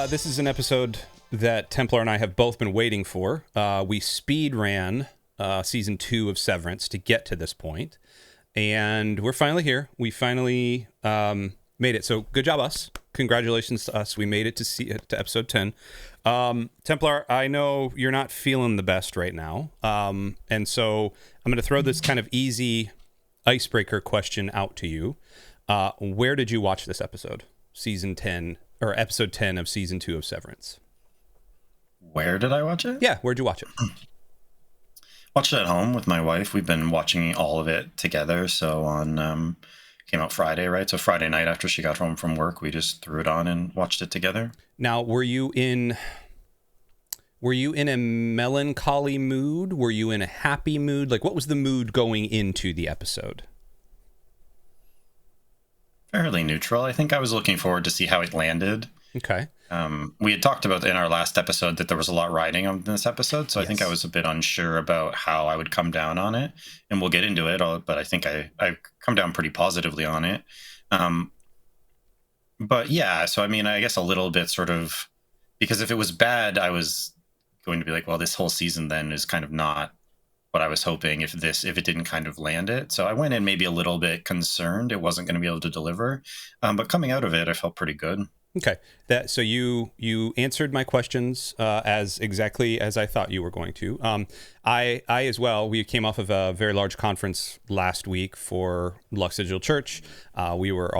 this is an episode that Templar and I have both been waiting for. We speed ran season 2 of Severance to get to this point, and we're finally here. We finally made it. So good job, us. Congratulations to us. We made it to episode 10. Templar, I know you're not feeling the best right now, and so I'm going to throw this kind of easy icebreaker question out to you. Where did you watch this episode? Season 10 or episode 10 of season 2 of Severance. Where did I watch it? Yeah, where'd you watch it? Watched it at home with my wife. We've been watching all of it together. So on came out Friday, right? So Friday night after she got home from work, we just threw it on and watched it together. Now, were you in a melancholy mood? Were you in a happy mood? Like, what was the mood going into the episode? Fairly neutral. I think I was looking forward to see how it landed. Okay. We had talked about in our last episode that there was a lot riding on this episode, so yes. I think I was a bit unsure about how I would come down on it, and we'll get into it, but I think I come down pretty positively on it. But yeah, so I mean, I guess a little bit sort of, because if it was bad, I was going to be like, well, this whole season then is kind of not what I was hoping if it didn't kind of land it. So I went in maybe a little bit concerned it wasn't going to be able to deliver. But coming out of it, I felt pretty good. Okay. So you answered my questions as exactly as I thought you were going to. I as well, we came off of a very large conference last week for Lux Digital Church. We were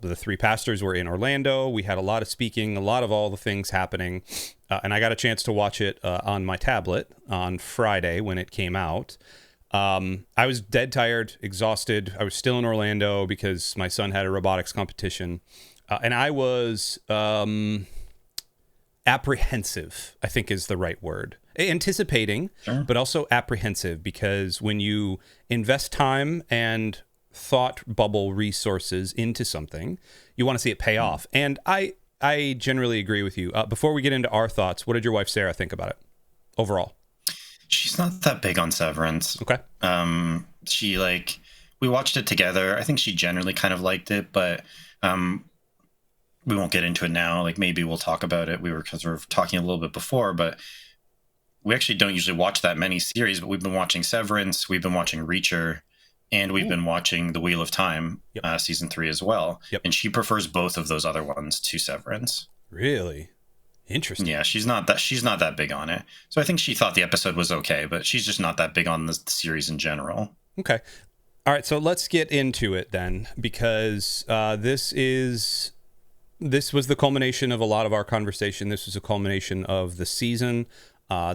the 3 pastors were in Orlando. We had a lot of speaking, a lot of all the things happening. And I got a chance to watch it on my tablet on Friday when it came out. I was dead tired, exhausted. I was still in Orlando because my son had a robotics competition. And I was apprehensive, I think is the right word. Anticipating, sure. But also apprehensive, because when you invest time and thought bubble resources into something, you want to see it pay off. And I generally agree with you. Before we get into our thoughts, what did your wife, Sarah, think about it overall? She's not that big on Severance. Okay. We watched it together. I think she generally kind of liked it, but we won't get into it now. Like, maybe we'll talk about it. We were talking a little bit before, but we actually don't usually watch that many series, but we've been watching Severance, we've been watching Reacher, and we've been watching The Wheel of Time, yep. Season 3 as well. Yep. And she prefers both of those other ones to Severance. Really? Interesting. Yeah, she's not that big on it. So I think she thought the episode was okay, but she's just not that big on the series in general. Okay. All right, so let's get into it then, because this was the culmination of a lot of our conversation. This was a culmination of the season.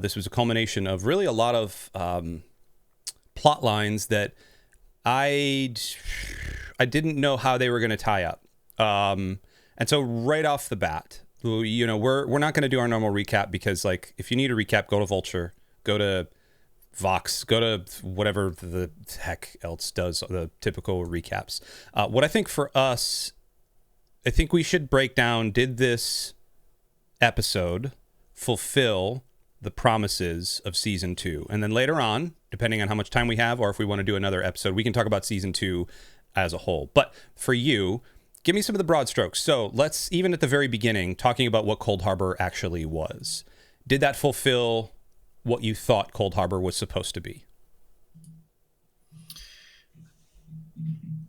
This was a culmination of really a lot of plot lines that I didn't know how they were going to tie up. And so right off the bat, we're not going to do our normal recap, because like, if you need a recap, go to Vulture, go to Vox, go to whatever the heck else does the typical recaps. What I think for us, I think we should break down, did this episode fulfill the promises of season 2? And then later on, depending on how much time we have, or if we want to do another episode, we can talk about season 2 as a whole. But for you, give me some of the broad strokes. So let's, even at the very beginning, talking about what Cold Harbor actually was. Did that fulfill what you thought Cold Harbor was supposed to be?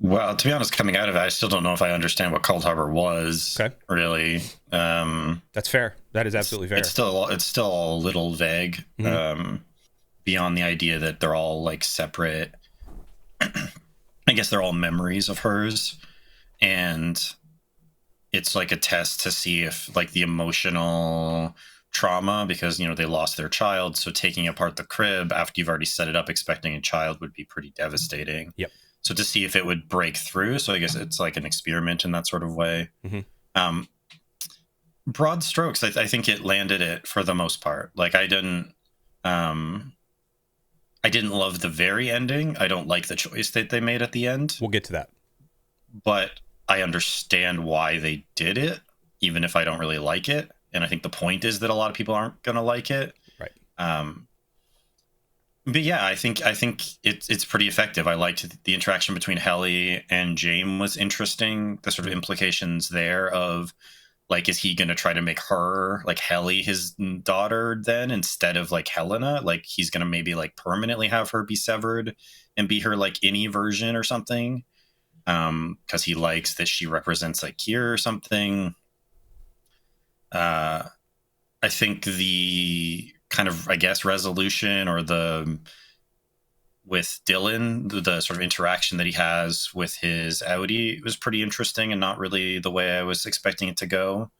Well, to be honest, coming out of it, I still don't know if I understand what Cold Harbor was. Okay. Really. That's fair. That is absolutely fair. It's still a little vague. Mm-hmm. Beyond the idea that they're all like separate. I guess they're all memories of hers, and it's like a test to see if like the emotional trauma, because they lost their child, so taking apart the crib after you've already set it up expecting a child would be pretty devastating. Yep. So to see if it would break through. So I guess it's like an experiment in that sort of way. Mm-hmm. Broad strokes, I think it landed it for the most part. Like, I didn't love the very ending. I don't like the choice that they made at the end. We'll get to that. But I understand why they did it, even if I don't really like it. And I think the point is that a lot of people aren't going to like it. Right. But yeah, I think it's pretty effective. I liked the interaction between Heli and James was interesting. The sort of implications there of like, is he going to try to make her, like, Heli his daughter then, instead of, like, Helena? Like, he's going to maybe, like, permanently have her be severed and be her, like, innie version or something, because he likes that she represents, like, Kier or something. I think the kind of, I guess, resolution or with Dylan, the sort of interaction that he has with his Audi was pretty interesting and not really the way I was expecting it to go.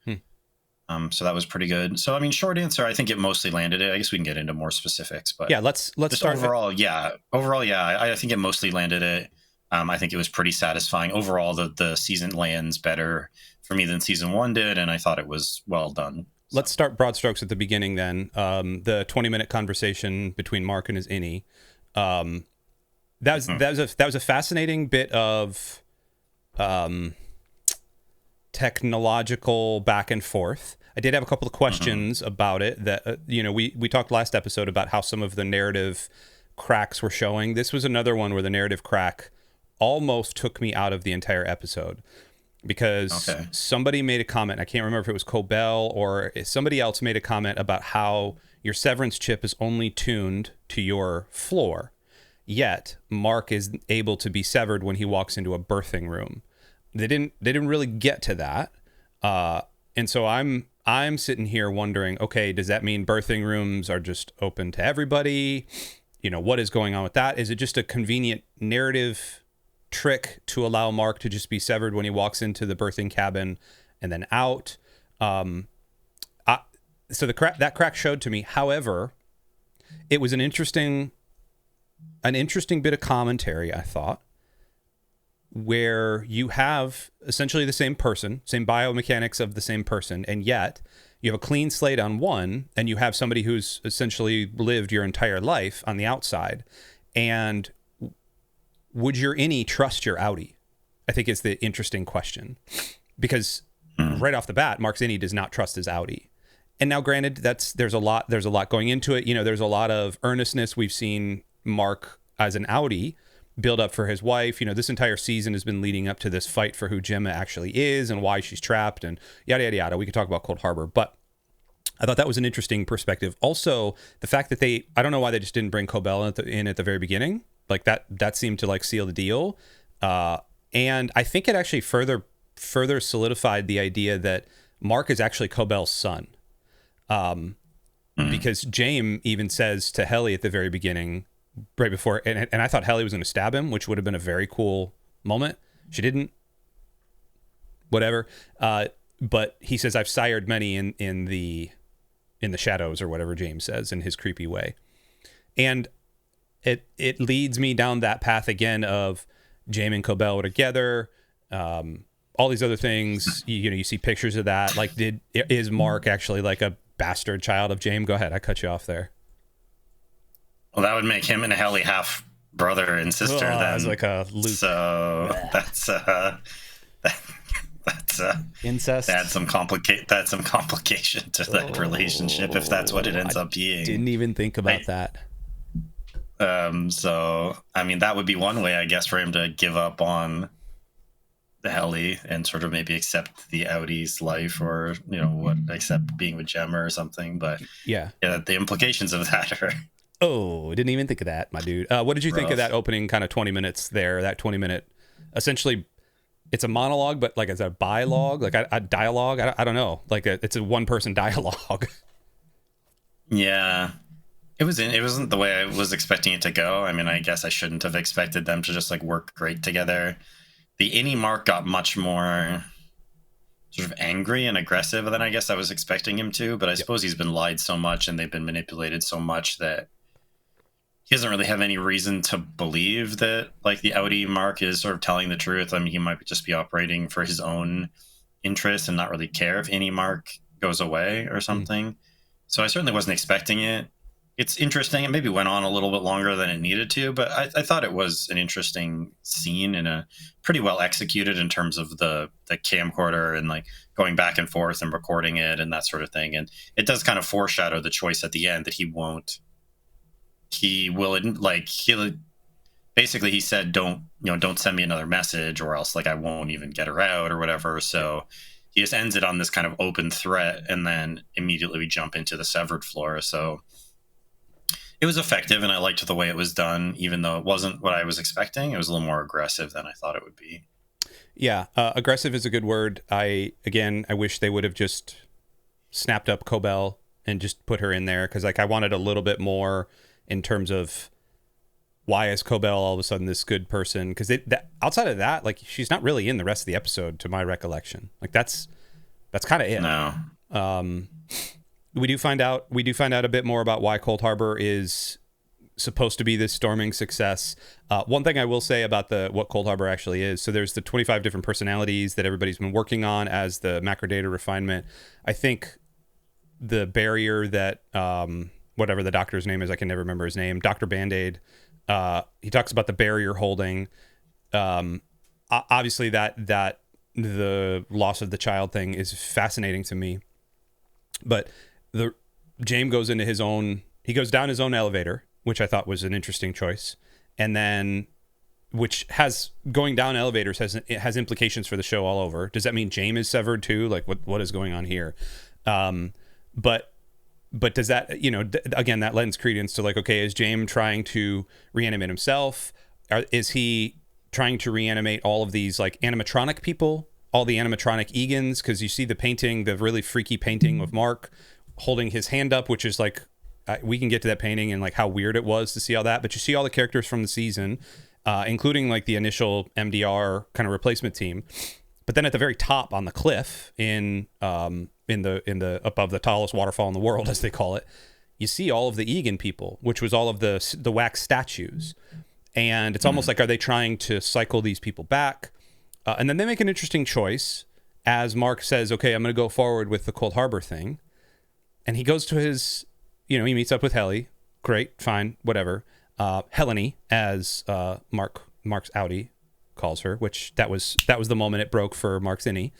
So that was pretty good. So, I mean, short answer, I think it mostly landed it. I guess we can get into more specifics, but yeah, let's start. Overall, yeah, I think it mostly landed it. I think it was pretty satisfying. Overall, the season lands better for me than season 1 did, and I thought it was well done. So. Let's start broad strokes at the beginning then. The 20-minute conversation between Mark and his innie. That was a fascinating bit of technological back and forth. I did have a couple of questions about it that we talked last episode about how some of the narrative cracks were showing. This was another one where the narrative crack almost took me out of the entire episode, because somebody made a comment. I can't remember if it was Cobell or somebody else made a comment about how your severance chip is only tuned to your floor, yet Mark is able to be severed when he walks into a birthing room. They didn't really get to that, and so I'm sitting here wondering, okay, does that mean birthing rooms are just open to everybody? What is going on with that? Is it just a convenient narrative trick to allow Mark to just be severed when he walks into the birthing cabin and then out? So that crack showed to me. However, it was an interesting bit of commentary, I thought, where you have essentially the same person, same biomechanics of the same person, and yet you have a clean slate on one, and you have somebody who's essentially lived your entire life on the outside. And would your innie trust your outie? I think is the interesting question, because right off the bat, Mark's innie does not trust his outie. And now, granted, there's a lot going into it. There's a lot of earnestness. We've seen Mark as an outie build up for his wife. This entire season has been leading up to this fight for who Gemma actually is and why she's trapped and yada, yada, yada. We could talk about Cold Harbor, but I thought that was an interesting perspective. Also, the fact that I don't know why they just didn't bring Cobell in at the very beginning. Like that seemed to like seal the deal. And I think it actually further solidified the idea that Mark is actually Cobell's son. Because James even says to Heli at the very beginning, right before, and I thought Heli was going to stab him, which would have been a very cool moment. She didn't. Whatever. But he says, "I've sired many in the shadows," or whatever James says in his creepy way, and it leads me down that path again of James and Cobell were together. All these other things, you see pictures of that. Like, is Mark actually like a bastard child of James? Go ahead, I cut you off there. Well, that would make him and Heli half brother and sister. Then like a Luke. So that's incest. That's some complication to that relationship, if that's what it ends up being. Didn't even think about that. So I mean, that would be one way, I guess, for him to give up on the Heli and sort of maybe accept the Audie's life, or accept being with Gemma or something. But yeah, the implications of that are. Oh, didn't even think of that, my dude. What did you think of that opening kind of 20 minutes there? That 20-minute, essentially, it's a monologue, but like it's a bilogue, like a dialogue. I don't know, like it's a one-person dialogue. Yeah, it wasn't the way I was expecting it to go. I mean, I guess I shouldn't have expected them to just like work great together. The innie Mark got much more sort of angry and aggressive than I guess I was expecting him to, but I suppose he's been lied so much and they've been manipulated so much that he doesn't really have any reason to believe that like the Audi Mark is sort of telling the truth. I mean, he might just be operating for his own interest and not really care if any Mark goes away or something. So I certainly wasn't expecting it. It's interesting. It maybe went on a little bit longer than it needed to, but I thought it was an interesting scene and a pretty well executed in terms of the camcorder and like going back and forth and recording it and that sort of thing. And it does kind of foreshadow the choice at the end that he basically said, don't send me another message or else like I won't even get her out or whatever. So he just ends it on this kind of open threat, and then immediately we jump into the severed floor. So it was effective, and I liked the way it was done, even though it wasn't what I was expecting. It was a little more aggressive than I thought it would be. Yeah, aggressive is a good word. I wish they would have just snapped up Cobell and just put her in there, because like I wanted a little bit more in terms of why is Cobell all of a sudden this good person? Because outside of that, like she's not really in the rest of the episode, to my recollection. Like that's kind of it. No. We do find out a bit more about why Cold Harbor is supposed to be this storming success. One thing I will say about what Cold Harbor actually is, so there's the 25 different personalities that everybody's been working on as the macrodata refinement. I think the barrier that whatever the doctor's name is, I can never remember his name, Dr. Band-Aid, he talks about the barrier holding. Obviously that the loss of the child thing is fascinating to me, but James goes into he goes down his own elevator, which I thought was an interesting choice. And then, going down elevators has implications for the show all over. Does that mean James is severed too? Like what is going on here? But does that, again, that lends credence to like, okay, is James trying to reanimate himself? Is he trying to reanimate all of these like animatronic people, all the animatronic Egans? Because you see the painting, the really freaky painting of Mark holding his hand up, which is like, we can get to that painting and like how weird it was to see all that. But you see all the characters from the season, including like the initial MDR kind of replacement team. But then at the very top on the cliff in the above the tallest waterfall in the world, as they call it, you see all of the Egan people, which was all of the wax statues. And it's almost like, are they trying to cycle these people back? And then they make an interesting choice as Mark says, okay, I'm going to go forward with the Cold Harbor thing. And he goes to his, he meets up with Heli. Great, fine, whatever. Helene, as Mark's outie calls her, which that was the moment it broke for Mark's innie.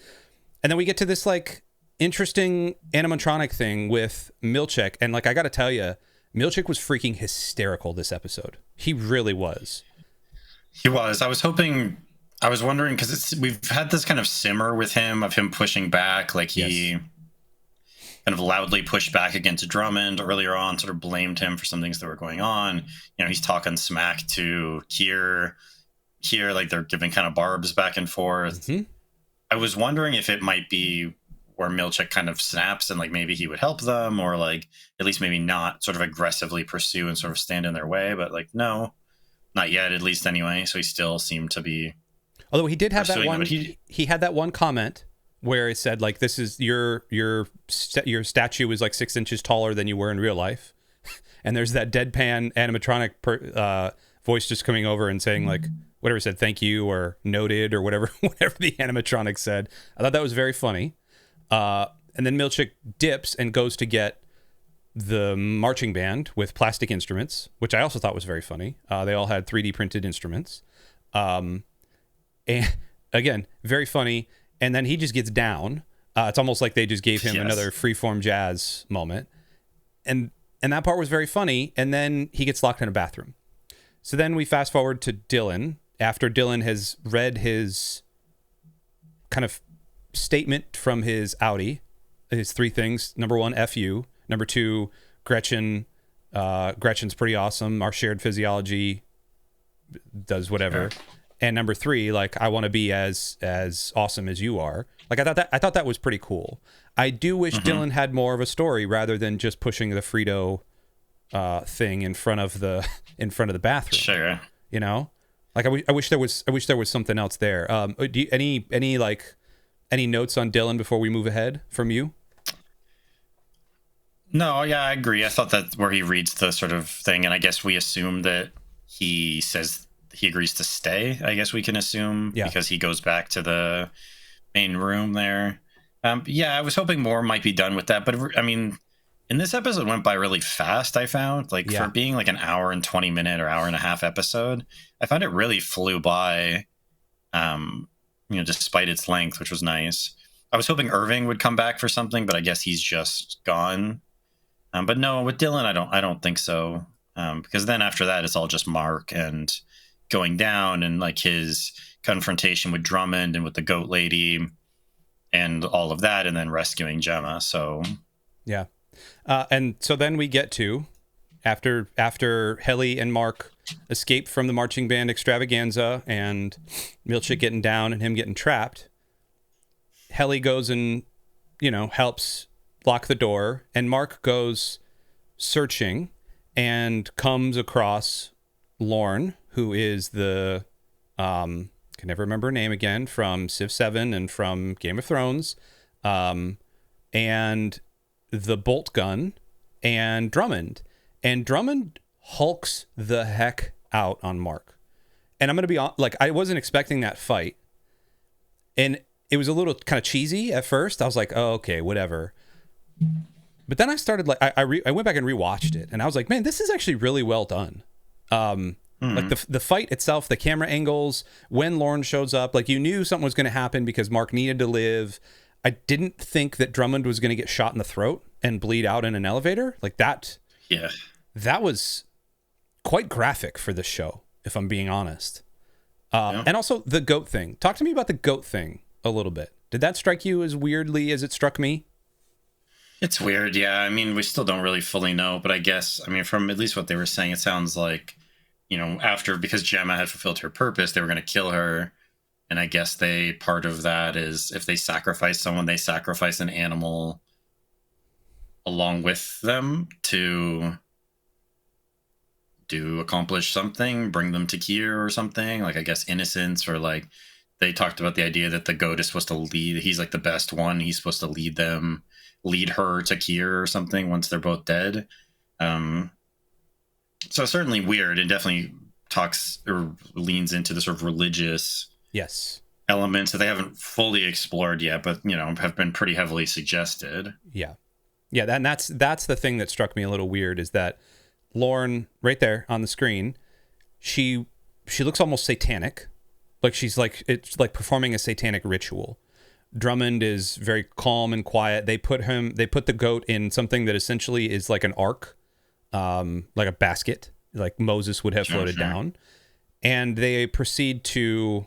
And then we get to this like interesting animatronic thing with Milchick. And like, I got to tell you, Milchick was freaking hysterical this episode. He really was. He was. I was wondering, because we've had this kind of simmer with him of him pushing back, like he kind of loudly pushed back against Drummond earlier on, sort of blamed him for some things that were going on. He's talking smack to Kier, like they're giving kind of barbs back and forth. Mm-hmm. I was wondering if it might be where Milchick kind of snaps and like maybe he would help them, or like at least maybe not sort of aggressively pursue and sort of stand in their way. But like, no, not yet, at least anyway. So he still seemed to be. Although he did have that one, he had that one comment where it said like, this is your statue is like 6 inches taller than you were in real life. And there's that deadpan animatronic voice just coming over and saying like, whatever said, thank you or noted or whatever the animatronic said. I thought that was very funny. And then Milchick dips and goes to get the marching band with plastic instruments, which I also thought was very funny. They all had 3D printed instruments. And again, very funny. And then he just gets down. It's almost like they just gave him another freeform jazz moment. And that part was very funny. And then he gets locked in a bathroom. So then we fast forward to Dylan after Dylan has read his kind of statement from his outie, his 3 things. Number 1, F you. Number 2, Gretchen's pretty awesome. Our shared physiology does whatever. Sure. And number 3, like, I want to be as awesome as you are. Like, I thought that was pretty cool. I do wish Dylan had more of a story rather than just pushing the Frito thing in front of the bathroom. Sure. Like I wish there was something else there. Do you, any notes on Dylan before we move ahead from you? No, yeah, I agree. I thought that where he reads the sort of thing, and I guess we assume that he says he agrees to stay. I guess we can assume because he goes back to the main room there. I was hoping more might be done with that, but I mean, in this episode went by really fast. I found for being like an hour and 20 minute or hour and a half episode, I found it really flew by. Despite its length, which was nice. I was hoping Irving would come back for something, but I guess he's just gone. But no, with Dylan, I don't think so. Because then after that, it's all just Mark and going down and like his confrontation with Drummond and with the goat lady. and all of that, and then rescuing Gemma. So Yeah. And so then we get to after Heli and Mark escape from the marching band Extravaganza and Milchick getting down and him getting trapped. Heli goes and, helps lock the door, and Mark goes searching and comes across Lorne, who is the can never remember her name again, from Civ 7 and from Game of Thrones, and the bolt gun, and Drummond. And Drummond hulks the heck out on Mark. And I'm going to be like, I wasn't expecting that fight. And it was a little kind of cheesy at first. I was like, oh, okay, whatever. But then I started, like, I went back and rewatched it. And I was like, man, this is actually really well done. Like the fight itself, the camera angles, when Lorne shows up, like, you knew something was going to happen because Mark needed to live. I didn't think that Drummond was going to get shot in the throat and bleed out in an elevator. Like that. yeah. That was quite graphic for this show, if I'm being honest. And also the goat thing. Talk to me about the goat thing a little bit. Did that strike you as weirdly as it struck me? It's weird, yeah. I mean, we still don't really fully know, but I guess, I mean, from at least what they were saying, it sounds like, because Gemma had fulfilled her purpose, they were going to kill her. And I guess part of that is if they sacrifice someone, they sacrifice an animal along with them to accomplish something, bring them to Kier or something, like, I guess, innocence, or like they talked about the idea that the goat is supposed to lead. He's like the best one. He's supposed to lead her to Kier or something once they're both dead. So certainly weird, and definitely talks or leans into the sort of religious elements that they haven't fully explored yet, but have been pretty heavily suggested. Yeah. And that's the thing that struck me a little weird, is that Lorne, right there on the screen, she looks almost satanic, like she's like, it's like performing a satanic ritual. Drummond is very calm and quiet. They put the goat in something that essentially is like an ark, like a basket, like Moses would have floated down, and they proceed to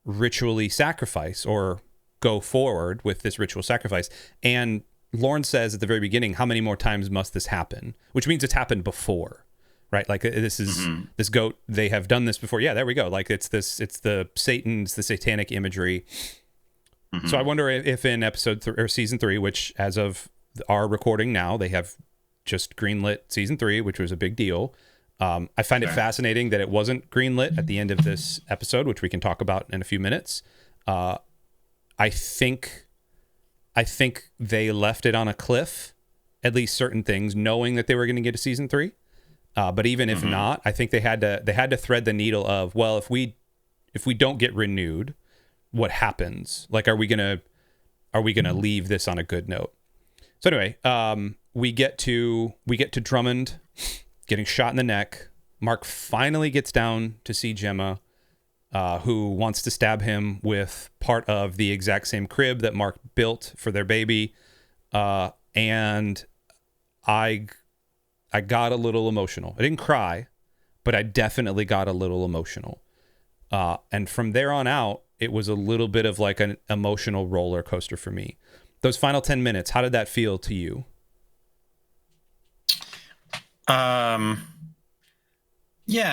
ritually sacrifice or go forward with this ritual sacrifice. And Lorne says at the very beginning, how many more times must this happen? Which means it's happened before, right? Like, this is this goat. They have done this before. Yeah, there we go. Like, it's the satanic imagery. So I wonder if in or season 3, which as of our recording now, they have just greenlit season 3, which was a big deal. I find it fascinating that it wasn't greenlit at the end of this episode, which we can talk about in a few minutes. I think they left it on a cliff, at least certain things, knowing that they were going to get a season 3. But even if not, I think they had to thread the needle of, well, if we don't get renewed, what happens? Like, are we gonna leave this on a good note? So anyway, we get to Drummond getting shot in the neck. Mark finally gets down to see Gemma, who wants to stab him with part of the exact same crib that Mark built for their baby. And I got a little emotional. I didn't cry, but I definitely got a little emotional. And from there on out, it was a little bit of like an emotional roller coaster for me. Those final 10 minutes, how did that feel to you? Yeah,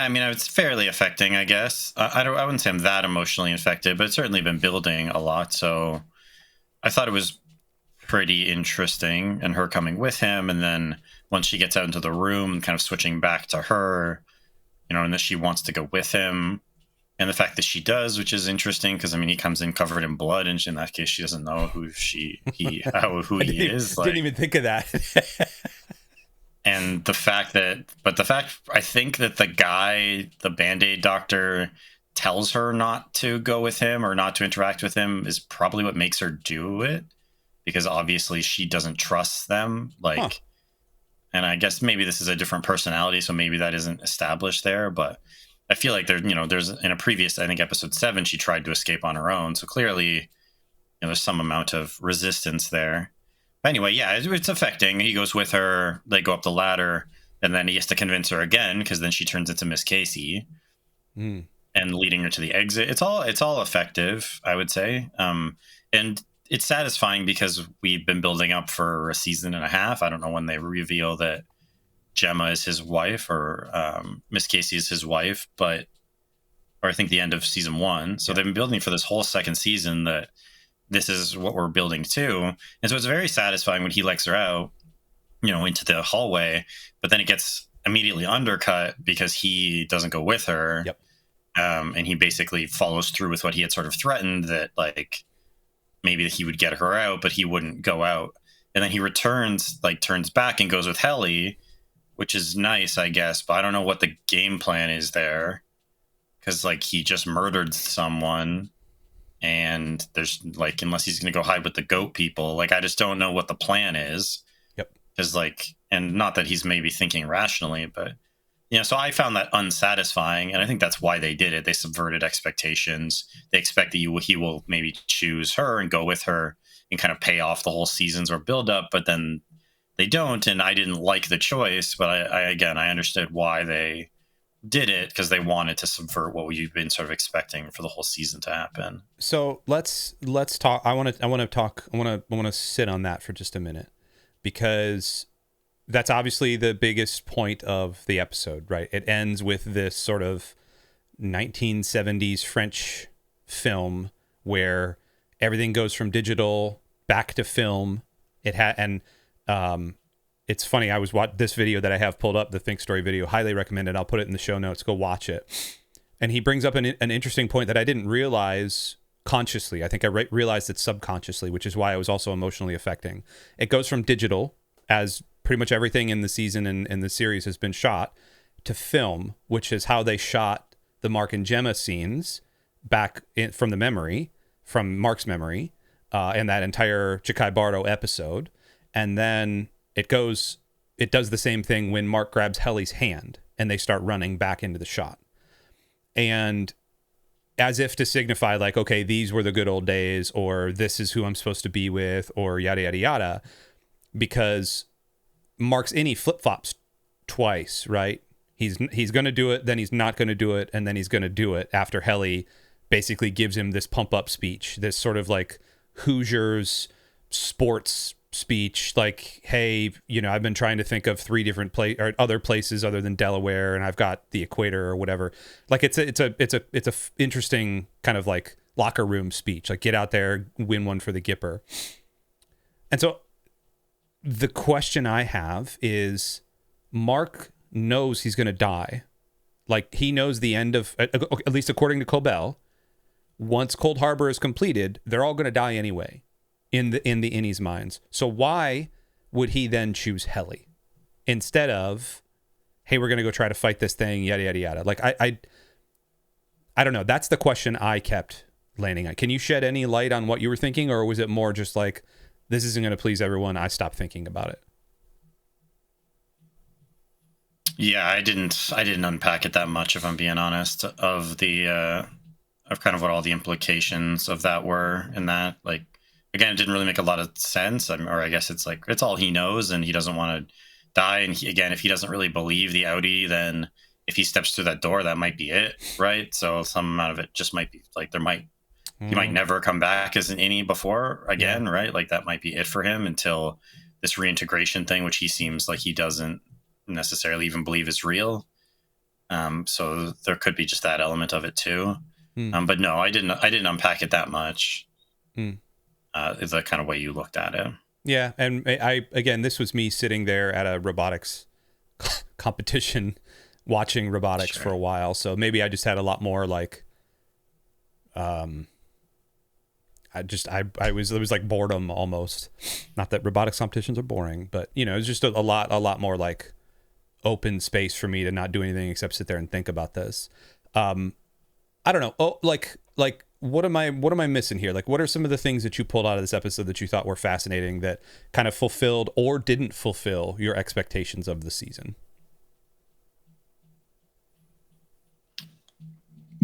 I mean, it's fairly affecting, I guess. I wouldn't say I'm that emotionally affected, but it's certainly been building a lot. So I thought it was pretty interesting, and her coming with him. And then once she gets out into the room, kind of switching back to her, and that she wants to go with him. And the fact that she does, which is interesting, because, I mean, he comes in covered in blood, and in that case, she doesn't know who he is. Didn't even think of that. And the fact, I think that the guy, the Band-Aid doctor, tells her not to go with him or not to interact with him is probably what makes her do it, because obviously she doesn't trust them. And I guess maybe this is a different personality, so maybe that isn't established there, but I feel like there's in a previous, I think episode 7, she tried to escape on her own. So clearly, there's some amount of resistance there. But anyway, yeah, it's affecting. He goes with her, they go up the ladder, and then he has to convince her again, because then she turns into Miss Casey and leading her to the exit. It's all effective, I would say. And it's satisfying because we've been building up for a season and a half. I don't know when they reveal that Gemma is his wife, or Miss Casey is his wife, or I think the end of season 1. So they've been building for this whole second season that this is what we're building to. And so it's very satisfying when he lets her out, into the hallway, but then it gets immediately undercut because he doesn't go with her. Yep. And he basically follows through with what he had sort of threatened, that like maybe he would get her out, but he wouldn't go out. And then he turns back and goes with Heli, which is nice, I guess, but I don't know what the game plan is there. Because, like, he just murdered someone, and there's, like, unless he's going to go hide with the goat people, like, I just don't know what the plan is. Yep. Because, like, and not that he's maybe thinking rationally, but, so I found that unsatisfying, and I think that's why they did it. They subverted expectations. They expect that he will maybe choose her and go with her and kind of pay off the whole seasons or build up, but then they don't, and I didn't like the choice, but I understood why they did it, because they wanted to subvert what we've been sort of expecting for the whole season to happen. So let's talk. I want to sit on that for just a minute, because that's obviously the biggest point of the episode, right? It ends with this sort of 1970s French film where everything goes from digital back to film. It's funny. I was watching this video that I have pulled up, the Think Story video. Highly recommended. I'll put it in the show notes. Go watch it. And he brings up an interesting point that I didn't realize consciously. I think I realized it subconsciously, which is why it was also emotionally affecting. It goes from digital, as pretty much everything in the season and in the series has been shot, to film, which is how they shot the Mark and Gemma scenes back from Mark's memory, and that entire Chikai Bardo episode. And then it does the same thing when Mark grabs Heli's hand and they start running back into the shot. And as if to signify, like, okay, these were the good old days, or this is who I'm supposed to be with, or yada, yada, yada. Because Mark's in, he flip-flops twice, right? He's going to do it, then he's not going to do it, and then he's going to do it after Heli basically gives him this pump-up speech, this sort of like Hoosiers sports speech, like, hey, I've been trying to think of 3 different other places other than Delaware, and I've got the equator or whatever. Like, it's a interesting kind of like locker room speech, like, get out there, win one for the Gipper. And so the question I have is, Mark knows he's going to die. Like, he knows the end of, at least according to Cobell, once Cold Harbor is completed, they're all going to die anyway. In the innies' minds. So why would he then choose Heli instead of, hey, we're gonna go try to fight this thing, yada yada yada? Like, I don't know. That's the question I kept landing on. Can you shed any light on what you were thinking, or was it more just like, this isn't gonna please everyone, I stopped thinking about it? Yeah, I didn't unpack it that much, if I'm being honest, of the of kind of what all the implications of that were, in that, like, again, it didn't really make a lot of sense. Or I guess it's like, it's all he knows, and he doesn't want to die. And if he doesn't really believe the Audi, then if he steps through that door, that might be it, right? So some amount of it just might be like, he might never come back as an innie before again, right? Like, that might be it for him until this reintegration thing, which he seems like he doesn't necessarily even believe is real. So there could be just that element of it too. But no, I didn't unpack it that much. Is the kind of way you looked at it. Yeah, and again, this was me sitting there at a robotics competition, watching robotics for a while. So maybe I just had a lot more like, it was like boredom almost. Not that robotics competitions are boring, but it was just a lot more like open space for me to not do anything except sit there and think about this. I don't know. Oh, like what am I missing here? Like, what are some of the things that you pulled out of this episode that you thought were fascinating, that kind of fulfilled or didn't fulfill your expectations of the season?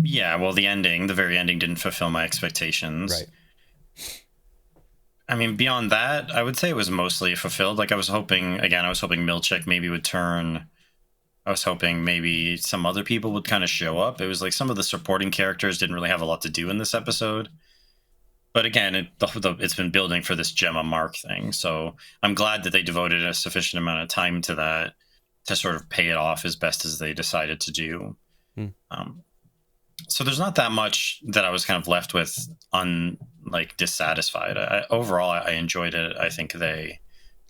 Yeah, well, the very ending didn't fulfill my expectations. Right. I mean, beyond that, I would say it was mostly fulfilled. Like, I was hoping Milchick maybe would turn. I was hoping maybe some other people would kind of show up. It was like some of the supporting characters didn't really have a lot to do in this episode. But again, it's been building for this Gemma Mark thing. So I'm glad that they devoted a sufficient amount of time to that to sort of pay it off as best as they decided to do. So there's not that much that I was kind of left with dissatisfied. Overall, I enjoyed it. I think they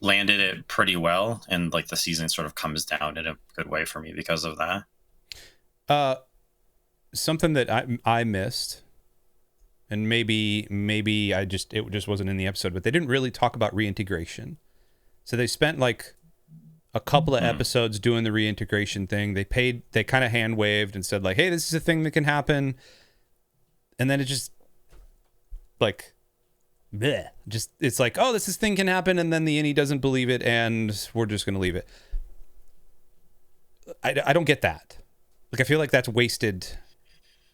landed it pretty well, and like the season sort of comes down in a good way for me because of that. Something that I missed, and maybe it just wasn't in the episode, but they didn't really talk about reintegration. So they spent like a couple of episodes doing the reintegration thing. They kind of hand waved and said like, hey, this is a thing that can happen. And then it just like, bleh, just, it's like, oh, this thing can happen. And then the innie doesn't believe it. And we're just going to leave it. I don't get that. Like, I feel like that's wasted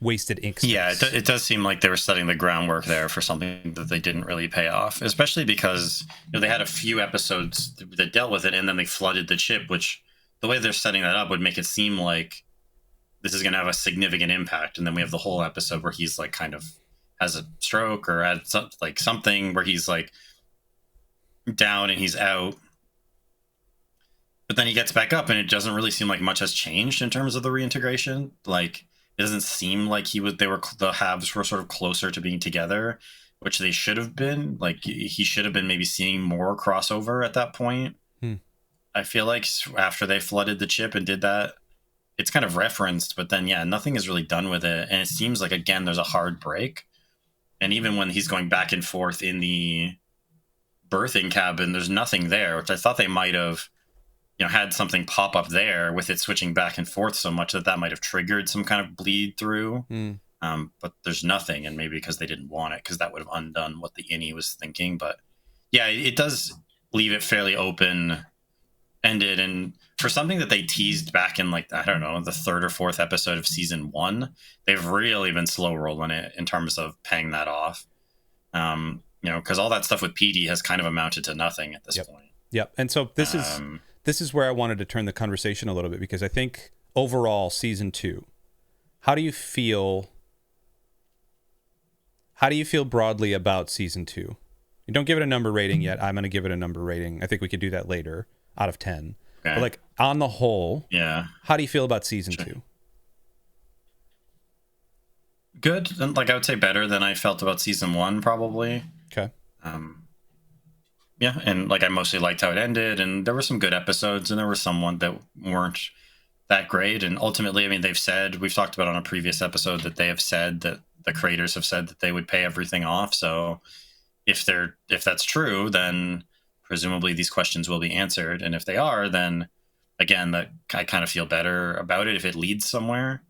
ink space. Yeah, it does seem like they were setting the groundwork there for something that they didn't really pay off, especially because they had a few episodes that dealt with it, and then they flooded the chip, which the way they're setting that up would make it seem like this is going to have a significant impact. And then we have the whole episode where he's like kind of has a stroke or had something where he's like down and he's out. But then he gets back up, and it doesn't really seem like much has changed in terms of the reintegration. Like, it doesn't seem like the halves were sort of closer to being together, which they should have been. Like, he should have been maybe seeing more crossover at that point. I feel like after they flooded the chip and did that, it's kind of referenced, but then, yeah, nothing is really done with it. And it seems like, again, there's a hard break. And even when he's going back and forth in the birthing cabin, there's nothing there, which I thought they might have had something pop up there with it switching back and forth so much that might have triggered some kind of bleed through. But there's nothing, and maybe because they didn't want it, because that would have undone what the innie was thinking. But yeah, it does leave it fairly open-ended, and for something that they teased back in, like, I don't know, the third or fourth episode of season 1, they've really been slow rolling it in terms of paying that off. Because all that stuff with PD has kind of amounted to nothing at this point. Yep. And so this is where I wanted to turn the conversation a little bit, because I think overall season 2, how do you feel broadly about season 2? You don't give it a number rating yet. I'm going to give it a number rating. I think we could do that later, out of 10. Okay. But like, on the whole, how do you feel about season 2? Good. And like, I would say better than I felt about season 1, probably. Okay. Yeah, and like, I mostly liked how it ended, and there were some good episodes, and there were some that weren't that great. And ultimately, I mean, we've talked about on a previous episode that they have said that the creators have said that they would pay everything off. So if that's true, then presumably these questions will be answered. And if they are, then again, that I kind of feel better about it if it leads somewhere.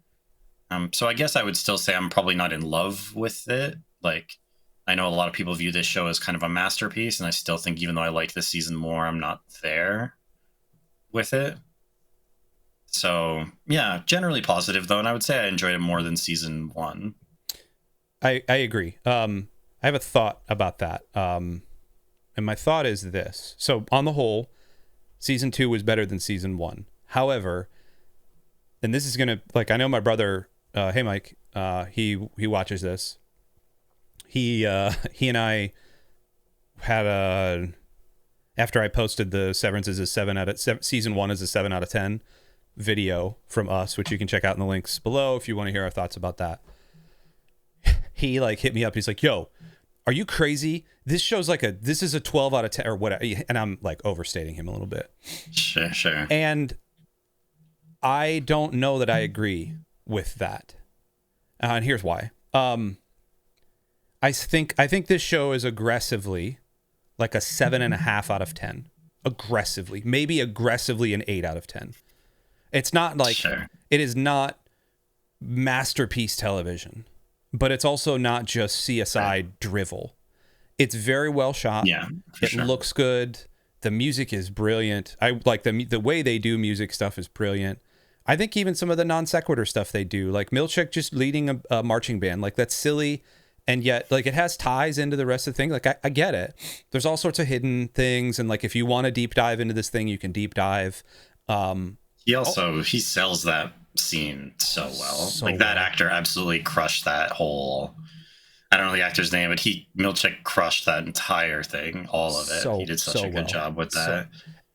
So I guess I would still say I'm probably not in love with it. Like, I know a lot of people view this show as kind of a masterpiece, and I still think, even though I like this season more, I'm not there with it. So yeah, generally positive though, and I would say I enjoyed it more than season 1. I agree. I have a thought about that, and my thought is this. So on the whole, season 2 was better than season 1. However, and this is gonna, like, I know my brother, hey Mike, he watches this. He and I had after I posted the Severance is a season 1 is a 7 out of 10 video from us, which you can check out in the links below if you want to hear our thoughts about that. He like hit me up. He's like, yo, are you crazy? This show's like this is a 12 out of 10 or whatever. And I'm like overstating him a little bit. Sure. And I don't know that I agree with that. And here's why. I think this show is aggressively like a 7.5 out of 10. Aggressively, maybe aggressively an 8 out of 10. It's not like It is not masterpiece television, but it's also not just CSI drivel. It's very well shot. Yeah, it looks good. The music is brilliant. I like the way they do music stuff is brilliant. I think even some of the non sequitur stuff they do, like Milchick just leading a marching band, like that's silly. And yet, like, it has ties into the rest of the thing. Like, I get it. There's all sorts of hidden things. And, like, if you want to deep dive into this thing, you can deep dive. He sells that scene so well. That actor absolutely crushed that whole... I don't know the actor's name, but Milchick crushed that entire thing, all of it. He did such a good job with that.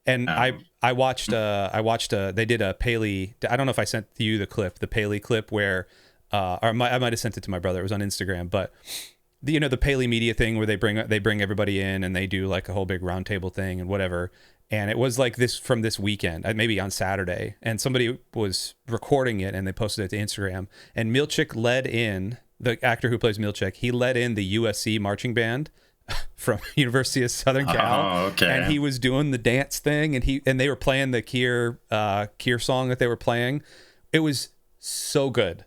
And I watched they did a Paley. I don't know if I sent you the clip, the Paley clip where, or I might have sent it to my brother. It was on Instagram, but the Paley Media thing where they bring everybody in and they do like a whole big roundtable thing and whatever. And it was like this from this weekend, maybe on Saturday, and somebody was recording it and they posted it to Instagram. And Milchick led in, the actor who plays Milchick, he led in the USC marching band from University of Southern Cal. Oh, okay. And he was doing the dance thing, and they were playing the Kier song that they were playing. It was so good.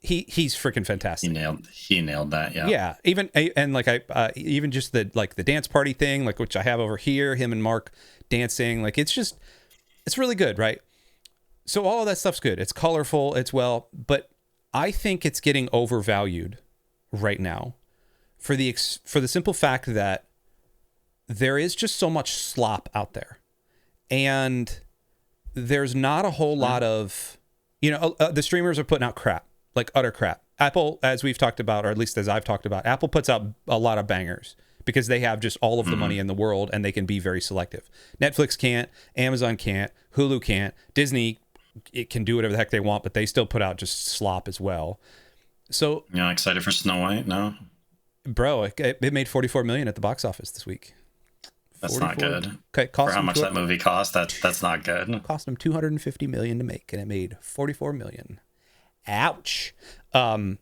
He's freaking fantastic. He nailed that. Yeah. Yeah. Even even just the dance party thing, like, which I have over here, him and Mark dancing, like, it's really good, right? So all of that stuff's good. It's colorful. But I think it's getting overvalued right now for the simple fact that there is just so much slop out there, and there's not a whole lot of, the streamers are putting out crap, like utter crap. Apple, as we've talked about, or at least as I've talked about, Apple puts out a lot of bangers because they have just all of the money in the world and they can be very selective. Netflix can't, Amazon can't, Hulu can't, Disney, it can do whatever the heck they want, but they still put out just slop as well. So, excited for Snow White? No, bro, it made 44 million at the box office this week. That's not good. Okay, for how much that movie cost, that's not good. Cost them $250 million to make, and it made 44 million. Ouch. So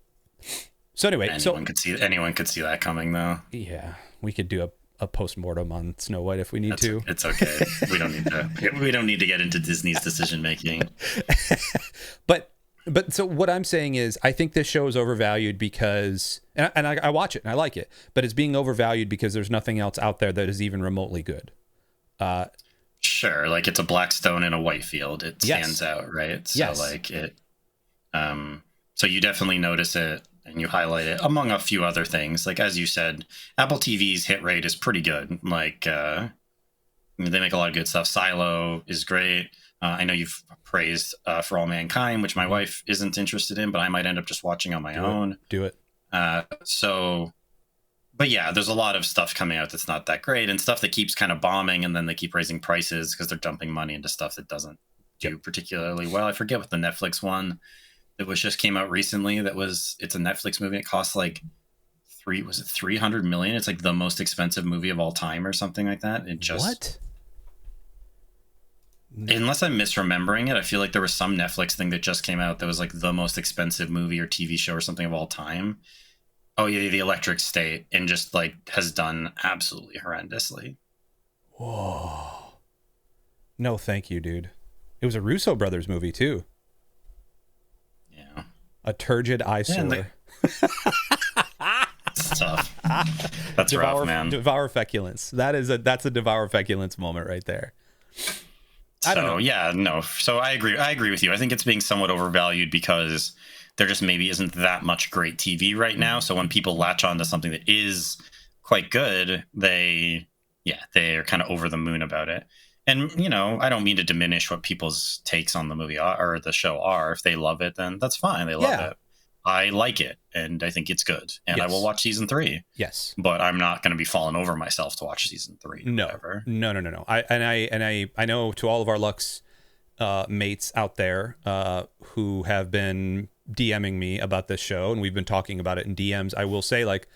anyway, anyone could see that coming, though. Yeah, we could do a post-mortem on Snow White if we need to. It's okay. We don't need to get into Disney's decision making. But so what I'm saying is, I think this show is overvalued because, and I watch it and I like it, but it's being overvalued because there's nothing else out there that is even remotely good. Sure, like it's a black stone in a white field. It stands out, right? So like it. So you definitely notice it and you highlight it among a few other things. Like, as you said, Apple TV's hit rate is pretty good. Like, they make a lot of good stuff. Silo is great. I know you've praised For All Mankind, which my wife isn't interested in, but I might end up just watching on my own. Do it. But yeah, there's a lot of stuff coming out that's not that great, and stuff that keeps kind of bombing, and then they keep raising prices because they're dumping money into stuff that doesn't do particularly well. I forget what the Netflix one that just came out recently. It's a Netflix movie. It costs like $300 million? It's like the most expensive movie of all time or something like that. What? Unless I'm misremembering it, I feel like there was some Netflix thing that just came out that was like the most expensive movie or TV show or something of all time. Oh yeah, The Electric State, and just like has done absolutely horrendously. Whoa. No, thank you, dude. It was a Russo brothers movie too. Yeah. A turgid eyesore. It's tough. That's rough, man. Devour feculence. That's a devour feculence moment right there. I don't know. Yeah, no. So I agree with you. I think it's being somewhat overvalued because there just maybe isn't that much great TV right now. So when people latch on to something that is quite good, they're kind of over the moon about it. And, I don't mean to diminish what people's takes on the movie or the show are. If they love it, then that's fine. They love it. I like it, and I think it's good. And I will watch season 3. Yes. But I'm not going to be falling over myself to watch season 3. No. No. I know, to all of our Lux mates out there who have been DMing me about this show, and we've been talking about it in DMs, I will say, like,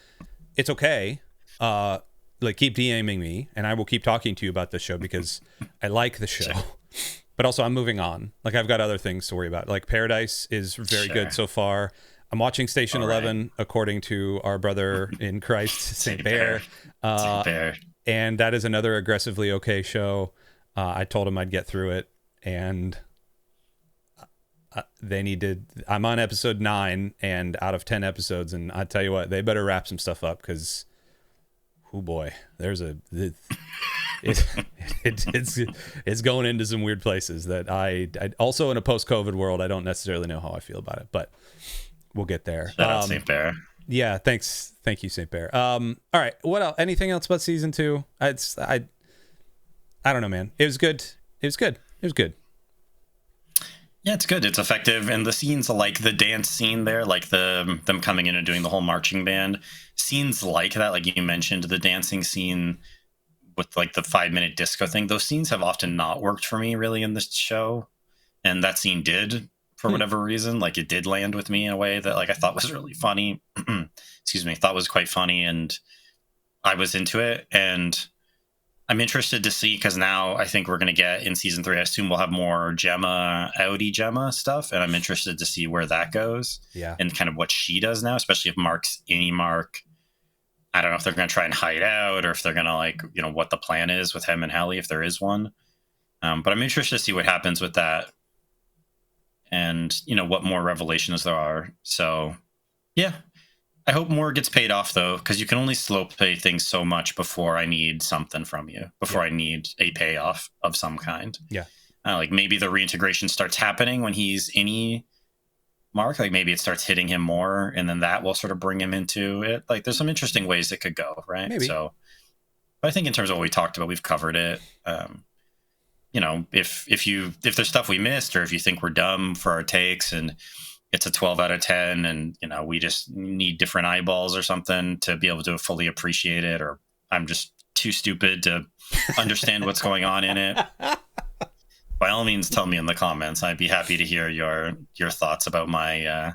it's okay. Keep DMing me, and I will keep talking to you about this show because I like the show. Sure. But also, I'm moving on. Like, I've got other things to worry about. Like, Paradise is very good so far. I'm watching Station 11, according to our brother in Christ, Saint Bear. Saint Bear. And that is another aggressively okay show. I told him I'd get through it, and I'm on episode 9 and out of 10 episodes, and I tell you what, they better wrap some stuff up because, oh boy, it's going into some weird places that I also, in a post-COVID world, I don't necessarily know how I feel about it, but we'll get there. Shout out St. Bear. Yeah, thanks. Thank you, St. Bear. All right, what else? Anything else about season 2? I don't know, man. It was good. Yeah, it's good. It's effective, and the scenes like the dance scene there, like them coming in and doing the whole marching band scenes like that, like you mentioned, the dancing scene with like the 5-minute disco thing. Those scenes have often not worked for me really in this show, and that scene did for whatever reason. Like it did land with me in a way that like I thought was really funny. Excuse me, thought was quite funny, and I was into it, and I'm interested to see because now I think we're going to get in season 3. I assume we'll have more Gemma, Audi Gemma stuff, and I'm interested to see where that goes. Yeah, And kind of what she does now, especially if Mark's any Mark. I don't know if they're going to try and hide out or if they're going to like what the plan is with him and Heli if there is one. But I'm interested to see what happens with that, and what more revelations there are. So yeah. I hope more gets paid off, though, because you can only slow pay things so much before I need something from you, before I need a payoff of some kind. Yeah. Like maybe the reintegration starts happening when he's any Mark. Like maybe it starts hitting him more, and then that will sort of bring him into it. Like there's some interesting ways it could go, right? Maybe. So but I think in terms of what we talked about, we've covered it. If there's stuff we missed, or if you think we're dumb for our takes and it's a 12 out of 10 and we just need different eyeballs or something to be able to fully appreciate it, or I'm just too stupid to understand what's going on in it, by all means tell me in the comments. I'd be happy to hear your thoughts about my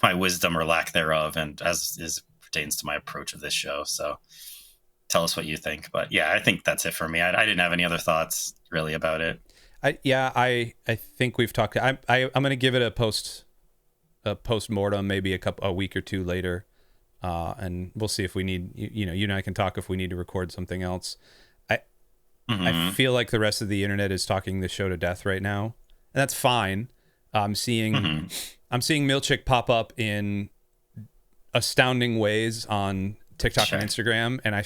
my wisdom or lack thereof, and as is pertains to my approach of this show. So tell us what you think. But yeah, I think that's it for me. I didn't have any other thoughts really about it. I think we've talked. I'm going to give it a post-mortem, maybe a week or two later, and we'll see if we need. You and I can talk if we need to record something else. I feel like the rest of the internet is talking this show to death right now, and that's fine. I'm seeing Milchick pop up in astounding ways on TikTok and Instagram, and I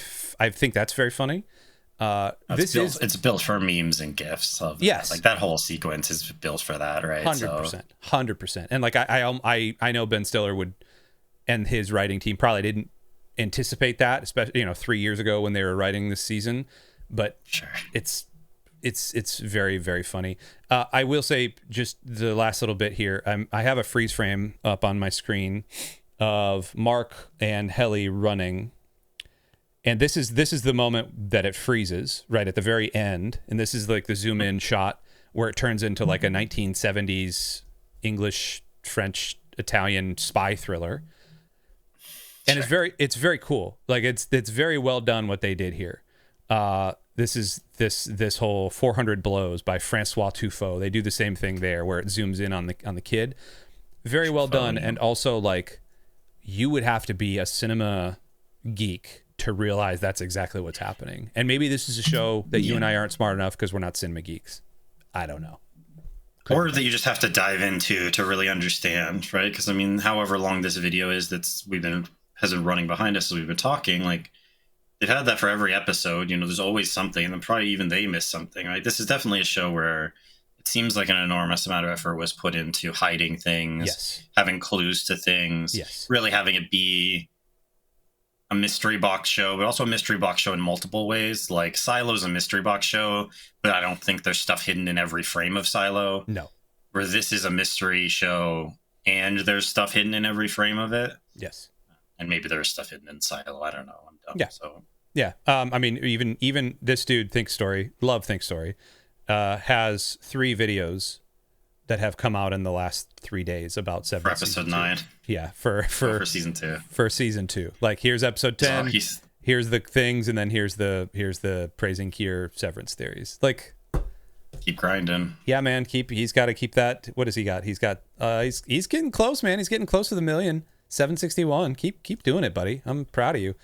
think that's very funny. It's built for memes and gifs of yes, like that whole sequence is built for that, right? 100%. And like I know Ben Stiller would, and his writing team probably didn't anticipate that, especially 3 years ago when they were writing this season. But sure, it's very, very funny. I will say just the last little bit here. I have a freeze frame up on my screen of Mark and Heli running. And this is the moment that it freezes right at the very end. And this is like the zoom in shot where it turns into like a 1970s English, French, Italian spy thriller. And it's very cool. Like it's very well done what they did here. This is this whole 400 Blows by Francois Truffaut. They do the same thing there where it zooms in on the kid. Very well done. And also like you would have to be a cinema geek to realize that's exactly what's happening. And maybe this is a show that you and I aren't smart enough because we're not cinema geeks. I don't know. Or that you just have to dive into to really understand, right? Because I mean, however long this video is has been running behind us as we've been talking, like they've had that for every episode. There's always something, and then probably even they missed something, right? This is definitely a show where it seems like an enormous amount of effort was put into hiding things, having clues to things, really having it be a mystery box show, but also a mystery box show in multiple ways. Like Silo's a mystery box show, but I don't think there's stuff hidden in every frame of Silo. No. Where this is a mystery show and there's stuff hidden in every frame of it. Yes. And maybe there's stuff hidden in Silo. I don't know. I'm dumb. Yeah. So yeah. I mean, even this dude, Think Story, has 3 videos that have come out in the last 3 days about Severance. For episode 9. Yeah, for season 2. For season 2. Like here's episode 10. Here's the things, and then here's the praising Kier Severance theories. Like keep grinding. Yeah, man. He's got to keep that. What has he got? He's got he's getting close, man. He's getting close to the million. 761. Keep doing it, buddy. I'm proud of you.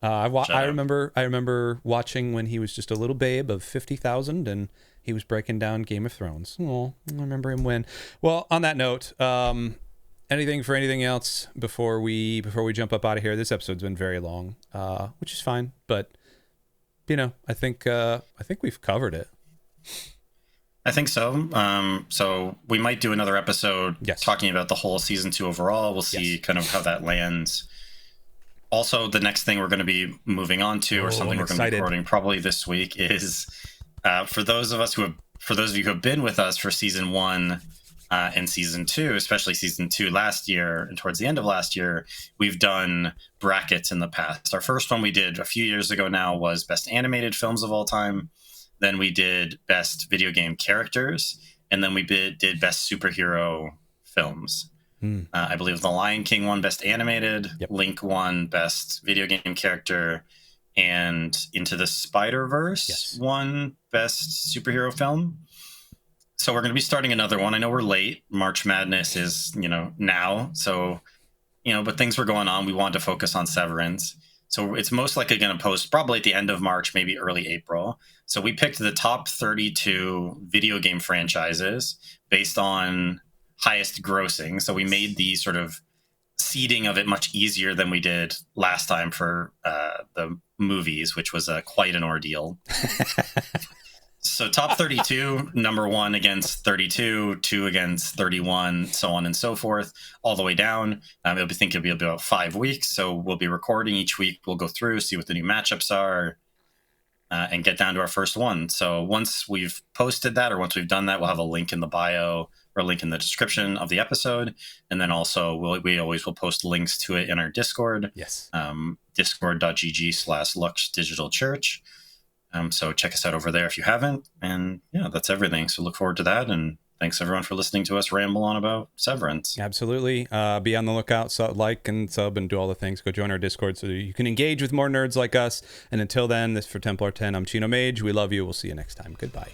I remember watching when he was just a little babe of 50,000 and he was breaking down Game of Thrones. Oh, I remember him when. Well, on that note, anything else before we jump up out of here? This episode's been very long, which is fine, but I think we've covered it. I think so. So we might do another episode talking about the whole season 2 overall. We'll see kind of how that lands. Also, the next thing we're going to be moving on to, or something we're going to be recording probably this week, is for those of us who have for those of you who have been with us for season 1 and season 2, especially season 2 last year and towards the end of last year, we've done brackets in the past. Our first one we did a few years ago now was best animated films of all time. Then we did best video game characters, and then we did best superhero films. I believe The Lion King won best animated, Link won best video game character, and Into the Spider-Verse won best superhero film. So we're going to be starting another one. I know we're late. March Madness is, now. So, but things were going on. We wanted to focus on Severance. So it's most likely going to post probably at the end of March, maybe early April. So we picked the top 32 video game franchises based on highest grossing. So we made the sort of seeding of it much easier than we did last time for the movies, which was quite an ordeal. So top 32, number 1 against 32, 2 against 31, so on and so forth, all the way down. I think it'll be about 5 weeks. So we'll be recording each week. We'll go through, see what the new matchups are, and get down to our first one. So once we've posted that, or once we've done that, we'll have a link in the bio or a link in the description of the episode. And then also we always will post links to it in our Discord. Yes. Discord.gg/Lux Digital Church. So check us out over there if you haven't. And yeah, that's everything. So look forward to that. And thanks everyone for listening to us ramble on about Severance. Absolutely. Be on the lookout. Like and sub and do all the things. Go join our Discord so you can engage with more nerds like us. And until then, this for Templar 10, I'm Chino Mage. We love you. We'll see you next time. Goodbye.